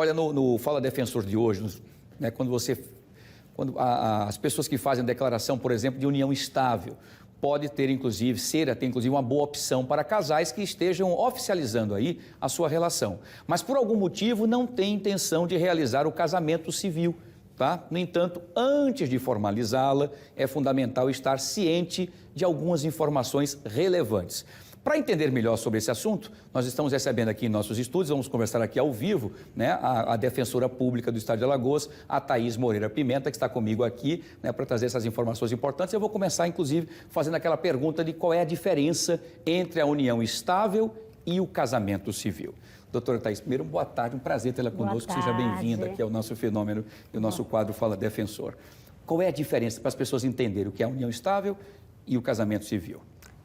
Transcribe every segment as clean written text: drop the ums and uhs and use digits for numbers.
Olha, no Fala Defensor de hoje, né, as pessoas que fazem declaração, por exemplo, de união estável, pode ter, inclusive, ser até inclusive uma boa opção para casais que estejam oficializando aí a sua relação, mas por algum motivo não tem intenção de realizar o casamento civil, tá? No entanto, antes de formalizá-la, é fundamental estar ciente de algumas informações relevantes. Para entender melhor sobre esse assunto, nós estamos recebendo aqui em nossos estúdios, vamos conversar aqui ao vivo, né, a defensora pública do Estado de Alagoas, a Thaís Moreira Pimenta, que está comigo aqui, né, para trazer essas informações importantes. Eu vou começar, inclusive, fazendo aquela pergunta de qual é a diferença entre a união estável e o casamento civil. Doutora Thaís, primeiro, boa tarde, um prazer tê-la conosco, seja bem-vinda aqui ao nosso fenômeno e o nosso quadro Fala Defensor. Qual é a diferença para as pessoas entenderem o que é a união estável e o casamento civil?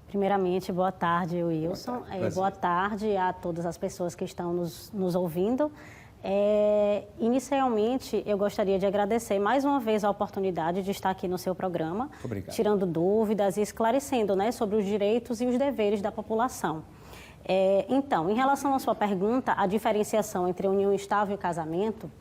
Primeiramente, boa tarde, Wilson. Boa tarde, boa tarde a todas as pessoas que estão nos ouvindo. Inicialmente, eu gostaria de agradecer mais uma vez a oportunidade de estar aqui no seu programa, tirando dúvidas e esclarecendo, né, sobre os direitos e os deveres da população. Então, em relação à sua pergunta, a diferenciação entre união estável e casamento,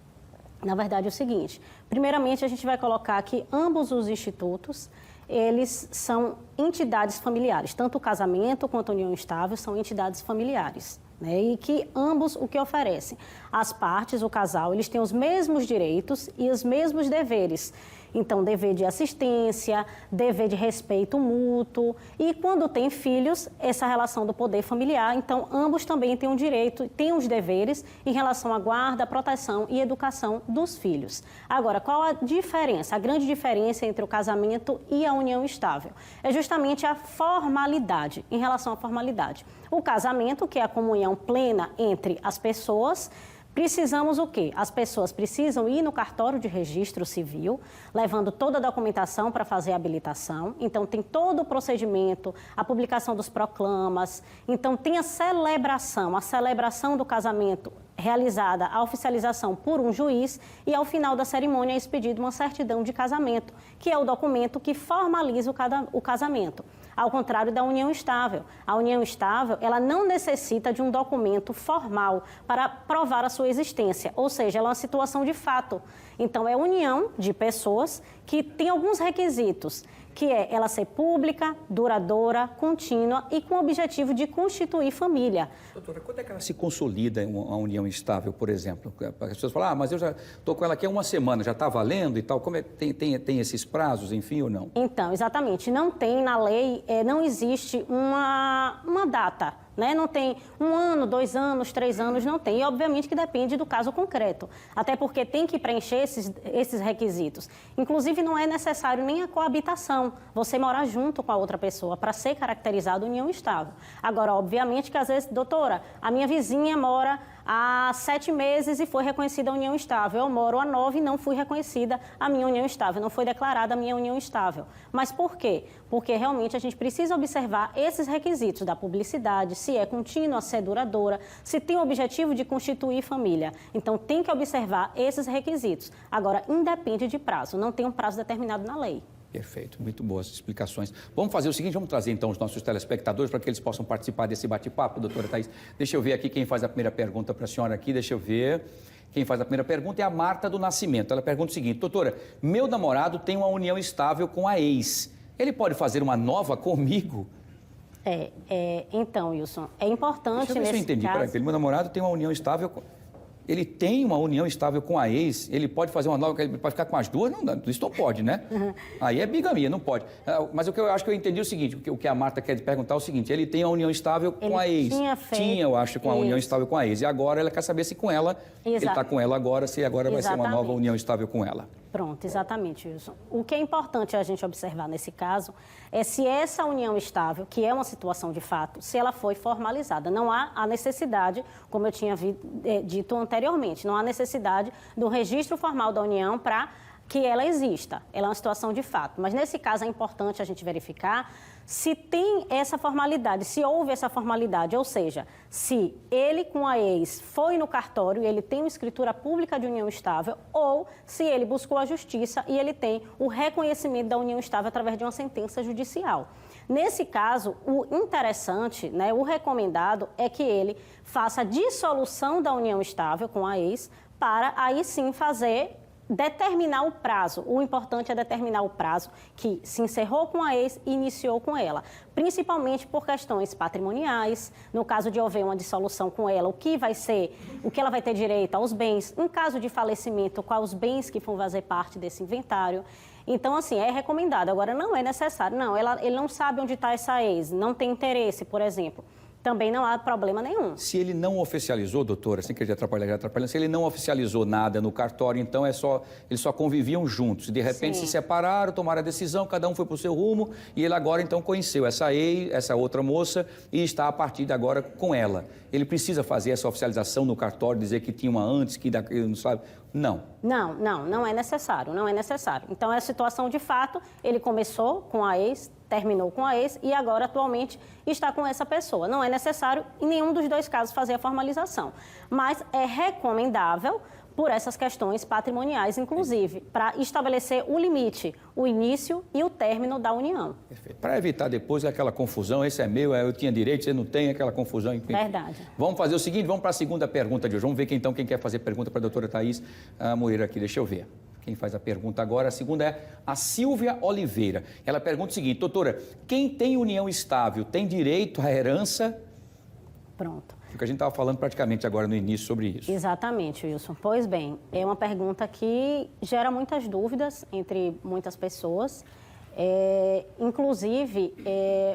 na verdade é o seguinte: primeiramente, a gente vai colocar que ambos os institutos eles são entidades familiares, tanto o casamento quanto a união estável são entidades familiares, né? E que ambos o que oferecem? As partes, o casal, eles têm os mesmos direitos e os mesmos deveres. Então, dever de assistência, dever de respeito mútuo e quando tem filhos, essa relação do poder familiar. Então, ambos também têm um direito, têm os deveres em relação à guarda, proteção e educação dos filhos. Agora, qual a diferença? A grande diferença entre o casamento e a união estável é justamente a formalidade, em relação à formalidade. O casamento, que é a comunhão plena entre as pessoas. Precisamos o quê? As pessoas precisam ir no cartório de registro civil, levando toda a documentação para fazer a habilitação. Então, tem todo o procedimento, a publicação dos proclamas. Então, tem a celebração do casamento realizada, a oficialização por um juiz e, ao final da cerimônia, é expedida uma certidão de casamento, que é o documento que formaliza o casamento. Ao contrário da união estável. A união estável, ela não necessita de um documento formal para provar a sua existência, ou seja, ela é uma situação de fato. Então, é união de pessoas que tem alguns requisitos, que é ela ser pública, duradoura, contínua e com o objetivo de constituir família. Doutora, quando é que ela se consolida a união estável, por exemplo? As pessoas falam, mas eu já estou com ela aqui há uma semana, já está valendo e tal. Como é, tem esses prazos, enfim, ou não? Então, exatamente. Não tem na lei, não existe uma data. Né? Não tem 1 ano, 2 anos, 3 anos, não tem. E, obviamente, que depende do caso concreto. Até porque tem que preencher esses requisitos. Inclusive, não é necessário nem a coabitação, você morar junto com a outra pessoa para ser caracterizado união estável. Agora, obviamente que, às vezes, doutora, a minha vizinha mora há 7 meses e foi reconhecida a união estável. Eu moro há 9 e não fui reconhecida a minha união estável, não foi declarada a minha união estável. Mas por quê? Porque realmente a gente precisa observar esses requisitos da publicidade, se é contínua, se é duradoura, se tem o objetivo de constituir família. Então, tem que observar esses requisitos. Agora, independe de prazo, não tem um prazo determinado na lei. Perfeito, muito boas explicações. Vamos fazer o seguinte, vamos trazer então os nossos telespectadores para que eles possam participar desse bate-papo, doutora Thaís. Deixa eu ver aqui quem faz a primeira pergunta para a senhora aqui, deixa eu ver. Quem faz a primeira pergunta é a Marta do Nascimento. Ela pergunta o seguinte: doutora, meu namorado tem uma união estável com a ex. Ele pode fazer uma nova comigo? Então, Wilson, é importante Deixa eu ver se eu entendi. Peraí, meu namorado tem uma união estável com... Ele tem uma união estável com a ex, ele pode fazer uma nova, ele pode ficar com as duas? Não, isso não pode, né? Aí é bigamia, não pode. Mas o que eu acho que eu entendi é o seguinte, o que a Marta quer perguntar é o seguinte: ele tem a união estável com a ex. Tinha, eu acho, com a união estável com a ex. E agora ela quer saber se com ela, ele está com ela agora, se agora vai ser uma nova união estável com ela. Pronto, exatamente, Wilson. O que é importante a gente observar nesse caso é se essa união estável, que é uma situação de fato, se ela foi formalizada. Não há a necessidade, como eu tinha dito anteriormente, não há necessidade do registro formal da união para que ela exista. Ela é uma situação de fato. Mas, nesse caso, é importante a gente verificar se tem essa formalidade, se houve essa formalidade, ou seja, se ele com a ex foi no cartório e ele tem uma escritura pública de união estável, ou se ele buscou a justiça e ele tem o reconhecimento da união estável através de uma sentença judicial. Nesse caso, o interessante, né, o recomendado é que ele faça a dissolução da união estável com a ex para aí sim determinar o prazo. O importante é determinar o prazo que se encerrou com a ex e iniciou com ela, principalmente por questões patrimoniais. No caso de haver uma dissolução com ela, o que ela vai ter direito aos bens. Em caso de falecimento, quais os bens que vão fazer parte desse inventário. Então, assim, é recomendado. Agora, não é necessário. Não, ele não sabe onde está essa ex, não tem interesse, por exemplo. Também não há problema nenhum. Se ele não oficializou, doutora, sem querer atrapalhar, se ele não oficializou nada no cartório, então eles só conviviam juntos. De repente se separaram, tomaram a decisão, cada um foi para o seu rumo e ele agora então conheceu essa outra moça e está a partir de agora com ela. Ele precisa fazer essa oficialização no cartório, dizer que tinha uma antes, que não sabe? Não. Não é necessário, não é necessário. Então, é a situação de fato, ele começou com a ex, terminou com a ex e agora, atualmente, está com essa pessoa. Não é necessário, em nenhum dos dois casos, fazer a formalização. Mas é recomendável, por essas questões patrimoniais, inclusive, para estabelecer o limite, o início e o término da união. Perfeito. Para evitar depois aquela confusão, esse é meu, eu tinha direito, você não tem, aquela confusão. Enfim. Verdade. Vamos fazer o seguinte, vamos para a segunda pergunta de hoje. Vamos ver quem quer fazer pergunta para a doutora Thaís Moreira aqui. Deixa eu ver. Quem faz a pergunta agora, a segunda é a Silvia Oliveira. Ela pergunta o seguinte, doutora, quem tem união estável tem direito à herança? Pronto. Porque a gente estava falando praticamente agora no início sobre isso. Exatamente, Wilson. Pois bem, é uma pergunta que gera muitas dúvidas entre muitas pessoas. Inclusive,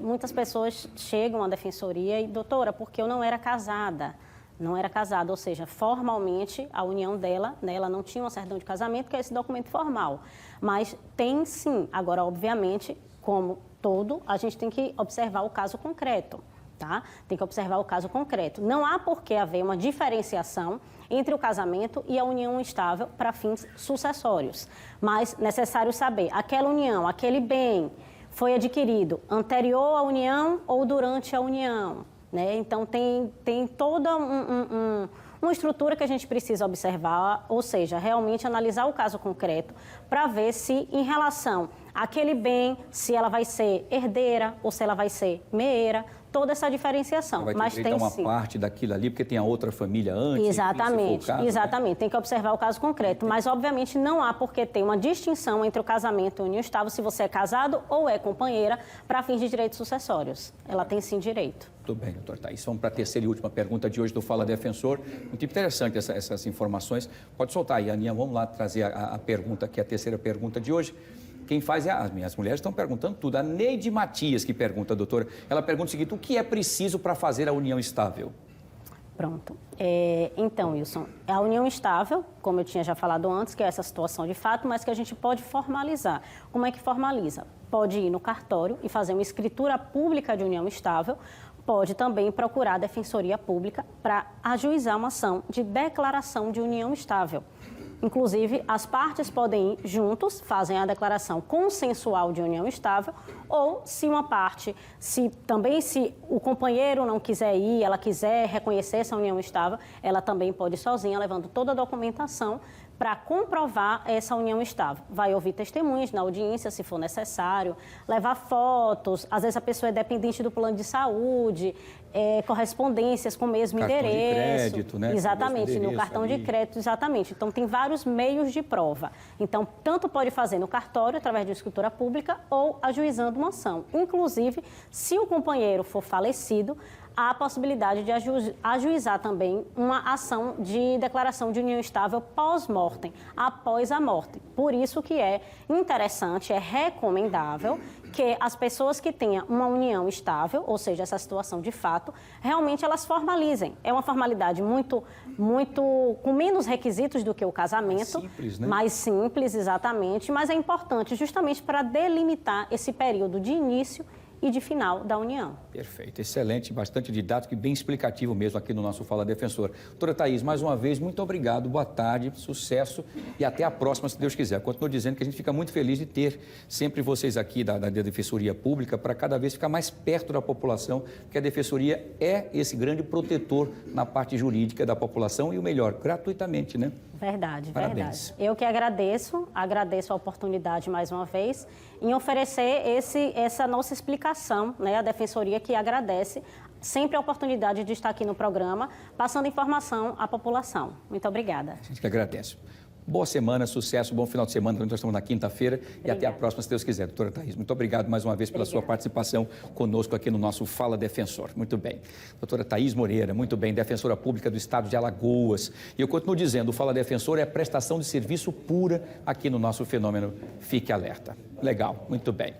muitas pessoas chegam à defensoria e, doutora, porque eu não era casada. Não era casada, ou seja, formalmente a união dela, né, ela não tinha uma certidão de casamento, que é esse documento formal. Mas tem sim. Agora, obviamente, como todo, a gente tem que observar o caso concreto. Tá? Tem que observar o caso concreto. Não há por que haver uma diferenciação entre o casamento e a união estável para fins sucessórios. Mas necessário saber, aquela união, aquele bem foi adquirido anterior à união ou durante a união, né? Então, tem toda uma estrutura que a gente precisa observar, ou seja, realmente analisar o caso concreto para ver se, em relação àquele bem, se ela vai ser herdeira ou se ela vai ser meeira, toda essa diferenciação. Vai ter mas tem uma sim. parte daquilo ali, porque tem a outra família antes. Exatamente, enfim, se for o caso, exatamente. Né? Tem que observar o caso concreto. Mas, obviamente, não há por que ter uma distinção entre o casamento e a união estável, se você é casado ou é companheira, para fins de direitos sucessórios. Ela tem sim direito. Tudo bem, doutor Thaís. Vamos para a terceira e última pergunta de hoje do Fala Defensor. Muito interessante essas informações. Pode soltar aí, Aninha. Vamos lá trazer a pergunta, que é a terceira pergunta de hoje. Quem faz as minhas mulheres estão perguntando tudo. A Neide Matias que pergunta, doutora. Ela pergunta o seguinte, o que é preciso para fazer a união estável? Pronto. Então, Wilson, a união estável, como eu tinha já falado antes, que é essa situação de fato, mas que a gente pode formalizar. Como é que formaliza? Pode ir no cartório e fazer uma escritura pública de união estável, pode também procurar a Defensoria Pública para ajuizar uma ação de declaração de união estável. Inclusive, as partes podem ir juntos, fazem a declaração consensual de união estável, ou se uma parte, se o companheiro não quiser ir, ela quiser reconhecer essa união estável, ela também pode ir sozinha, levando toda a documentação para comprovar essa união estável. Vai ouvir testemunhas na audiência, se for necessário, levar fotos, às vezes a pessoa é dependente do plano de saúde, correspondências com o mesmo cartão endereço. De crédito, né? Exatamente, no cartão de crédito, exatamente. Então, tem vários meios de prova. Então, tanto pode fazer no cartório, através de escritura pública, ou ajuizando uma ação. Inclusive, se o companheiro for falecido, há a possibilidade de ajuizar também uma ação de declaração de união estável pós-mortem, após a morte. Por isso que é interessante, é recomendável que as pessoas que tenham uma união estável, ou seja, essa situação de fato, realmente elas formalizem. É uma formalidade com menos requisitos do que o casamento. Mais simples, né? Mais simples, exatamente, mas é importante justamente para delimitar esse período de início e de final da união. Perfeito, excelente, bastante didático e bem explicativo mesmo aqui no nosso Fala Defensor. Doutora Thaís, mais uma vez, muito obrigado, boa tarde, sucesso e até a próxima, se Deus quiser. Continuo dizendo que a gente fica muito feliz de ter sempre vocês aqui da Defensoria Pública para cada vez ficar mais perto da população, porque a Defensoria é esse grande protetor na parte jurídica da população e o melhor, gratuitamente, né? Verdade, Parabéns. verdade. Eu que agradeço a oportunidade mais uma vez em oferecer essa nossa explicação, né? A Defensoria que agradece sempre a oportunidade de estar aqui no programa, passando informação à população. Muito obrigada. A gente que agradece. Boa semana, sucesso, bom final de semana. Nós estamos na quinta-feira e até a próxima, se Deus quiser. Doutora Thaís, muito obrigado mais uma vez pela sua participação conosco aqui no nosso Fala Defensor. Muito bem. Doutora Thaís Moreira, muito bem, defensora pública do Estado de Alagoas. E eu continuo dizendo, o Fala Defensor é a prestação de serviço pura aqui no nosso fenômeno Fique Alerta. Legal, muito bem.